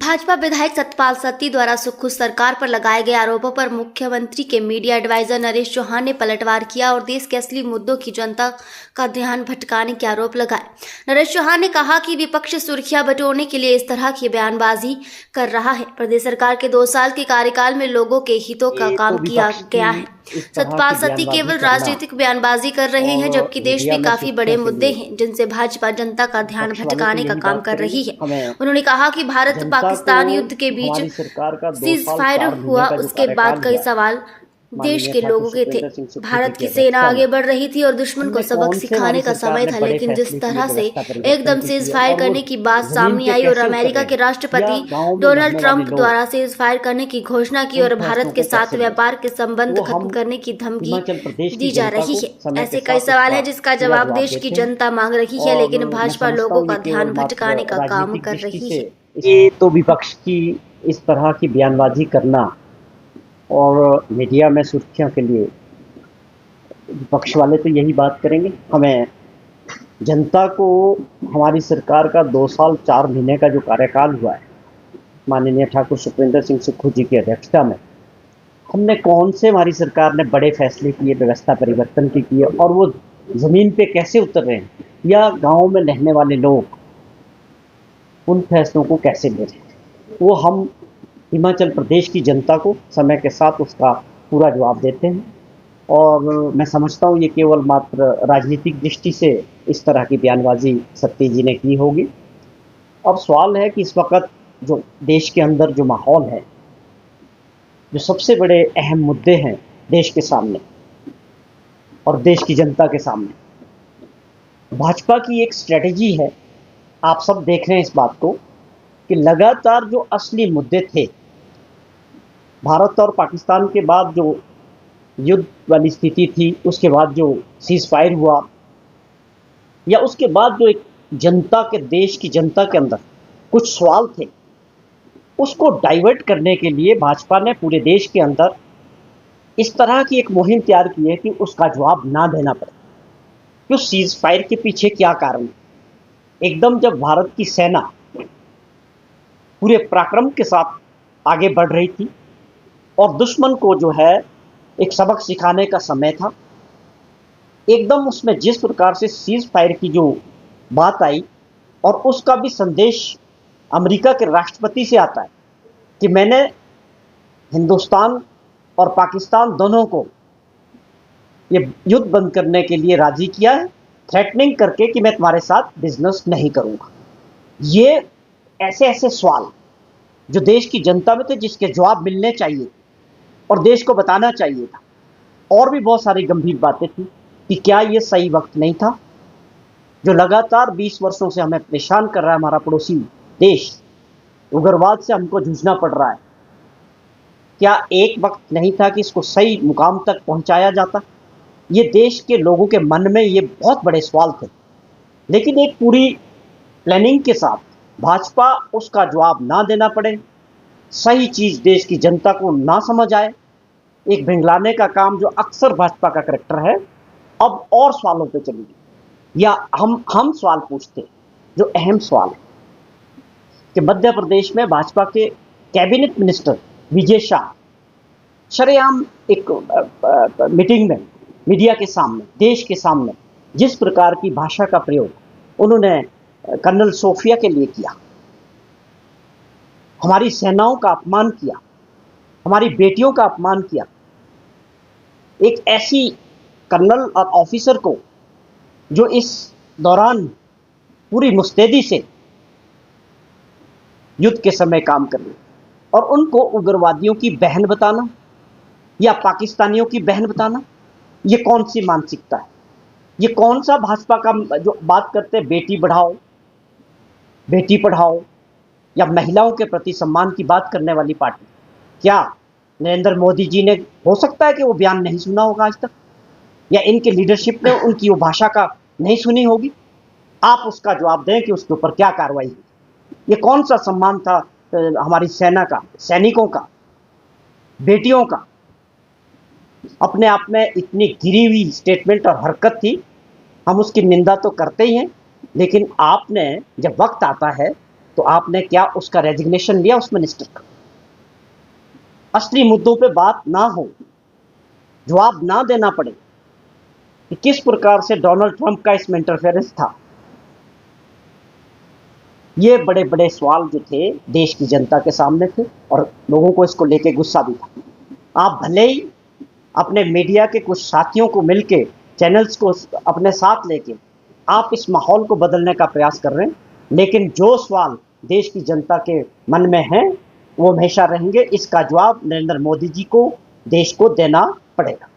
भाजपा विधायक सतपाल सत्ती द्वारा सुक्खू सरकार पर लगाए गए आरोपों पर मुख्यमंत्री के मीडिया एडवाइजर नरेश चौहान ने पलटवार किया और देश के असली मुद्दों की जनता का ध्यान भटकाने के आरोप लगाए। नरेश चौहान ने कहा कि विपक्ष सुर्खियां बटोरने के लिए इस तरह की बयानबाजी कर रहा है। प्रदेश सरकार के 2 साल के कार्यकाल में लोगों के हितों का काम किया गया है। सतपाल सत्ती केवल राजनीतिक बयानबाजी कर रहे हैं, जबकि देश में काफी बड़े मुद्दे हैं जिनसे भाजपा जनता का ध्यान भटकाने का काम कर रही है। उन्होंने कहा कि भारत पाकिस्तान युद्ध के बीच सीज फायर हुआ, उसके बाद कई सवाल देश के लोगों के थे। भारत की सेना आगे बढ़ रही थी और दुश्मन को सबक सिखाने का समय था, लेकिन जिस तरह से एकदम सीज फायर करने की बात सामने आई और अमेरिका के राष्ट्रपति डोनाल्ड ट्रंप द्वारा सीज फायर करने की घोषणा की और भारत के साथ व्यापार के संबंध खत्म करने की धमकी दी जा रही है, ऐसे कई सवाल हैं जिसका जवाब देश की जनता मांग रही है, लेकिन भाजपा लोगों का ध्यान भटकाने का काम कर रही है। ये तो विपक्ष की इस तरह की बयानबाजी करना और मीडिया में सुर्खियों के लिए विपक्ष वाले तो यही बात करेंगे। हमें जनता को हमारी सरकार का 2 साल 4 महीने का जो कार्यकाल हुआ है, माननीय ठाकुर सुखविंदर सिंह सुक्खू जी की अध्यक्षता में, हमने कौन से हमारी सरकार ने बड़े फैसले किए, व्यवस्था परिवर्तन की किए और वो ज़मीन पे कैसे उतर रहे हैं या गाँव में रहने वाले लोग उन फैसलों को कैसे ले रहे हैं, वो हम हिमाचल प्रदेश की जनता को समय के साथ उसका पूरा जवाब देते हैं। और मैं समझता हूँ ये केवल मात्र राजनीतिक दृष्टि से इस तरह की बयानबाजी सत्ती जी ने की होगी। अब सवाल है कि इस वक्त जो देश के अंदर जो माहौल है, जो सबसे बड़े अहम मुद्दे हैं देश के सामने और देश की जनता के सामने, भाजपा की एक स्ट्रेटजी है। आप सब देख रहे हैं इस बात को कि लगातार जो असली मुद्दे थे, भारत और पाकिस्तान के बाद जो युद्ध वाली स्थिति थी, उसके बाद जो सीज फायर हुआ, या उसके बाद जो एक जनता के, देश की जनता के अंदर कुछ सवाल थे, उसको डाइवर्ट करने के लिए भाजपा ने पूरे देश के अंदर इस तरह की एक मुहिम तैयार की है कि उसका जवाब ना देना पड़े कि उस सीज फायर के पीछे क्या कारण है। एकदम जब भारत की सेना पूरे पराक्रम के साथ आगे बढ़ रही थी और दुश्मन को जो है एक सबक सिखाने का समय था, एकदम उसमें जिस प्रकार से सीज फायर की जो बात आई और उसका भी संदेश अमेरिका के राष्ट्रपति से आता है कि मैंने हिंदुस्तान और पाकिस्तान दोनों को ये युद्ध बंद करने के लिए राजी किया है, थ्रेटनिंग करके कि मैं तुम्हारे साथ बिजनेस नहीं करूँगा। ये ऐसे ऐसे सवाल जो देश की जनता में थे, जिसके जवाब मिलने चाहिए और देश को बताना चाहिए था। और भी बहुत सारी गंभीर बातें थी कि क्या ये सही वक्त नहीं था, जो लगातार 20 वर्षों से हमें परेशान कर रहा है हमारा पड़ोसी देश, उग्रवाद से हमको जूझना पड़ रहा है। क्या एक वक्त नहीं था कि इसको सही मुकाम तक पहुंचाया जाता? ये देश के लोगों के मन में ये बहुत बड़े सवाल थे, लेकिन एक पूरी प्लानिंग के साथ भाजपा उसका जवाब ना देना पड़े, सही चीज़ देश की जनता को ना समझ आए, एक भिंगलाने का काम जो अक्सर भाजपा का करैक्टर है, अब और सवालों पे चली गई। या हम सवाल पूछते जो अहम सवाल है कि मध्य प्रदेश में भाजपा के कैबिनेट मिनिस्टर विजय शाह शरेआम एक मीटिंग में मीडिया के सामने, देश के सामने, जिस प्रकार की भाषा का प्रयोग उन्होंने कर्नल सोफिया के लिए किया, हमारी सेनाओं का अपमान किया, हमारी बेटियों का अपमान किया, एक ऐसी कर्नल और ऑफिसर को जो इस दौरान पूरी मुस्तैदी से युद्ध के समय काम कर रहे, और उनको उग्रवादियों की बहन बताना या पाकिस्तानियों की बहन बताना, ये कौन सी मानसिकता है? ये कौन सा भाजपा का जो बात करते हैं बेटी बढ़ाओ, बेटी पढ़ाओ या महिलाओं के प्रति सम्मान की बात करने वाली पार्टी? क्या नरेंद्र मोदी जी ने, हो सकता है कि वो बयान नहीं सुना होगा आज तक, या इनके लीडरशिप ने उनकी वो भाषा का नहीं सुनी होगी? आप उसका जवाब दें कि उसके ऊपर क्या कार्रवाई हुई। ये कौन सा सम्मान था हमारी सेना का, सैनिकों का, बेटियों का? अपने आप में इतनी गिरी हुई स्टेटमेंट और हरकत थी, हम उसकी निंदा तो करते ही हैं, लेकिन आपने जब वक्त आता है तो आपने क्या उसका रेजिग्नेशन लिया उस मिनिस्टर का? असली मुद्दों पे बात ना हो, जवाब ना देना पड़े कि किस प्रकार से डोनाल्ड ट्रंप का इसमें इंटरफेरेंस था। ये बड़े बड़े सवाल जो थे देश की जनता के सामने थे और लोगों को इसको लेके गुस्सा भी था। आप भले ही अपने मीडिया के कुछ साथियों को मिलके, चैनल्स को अपने साथ लेके आप इस माहौल को बदलने का प्रयास कर रहे हैं, लेकिन जो सवाल देश की जनता के मन में हैं वो हमेशा रहेंगे। इसका जवाब नरेंद्र मोदी जी को, देश को देना पड़ेगा।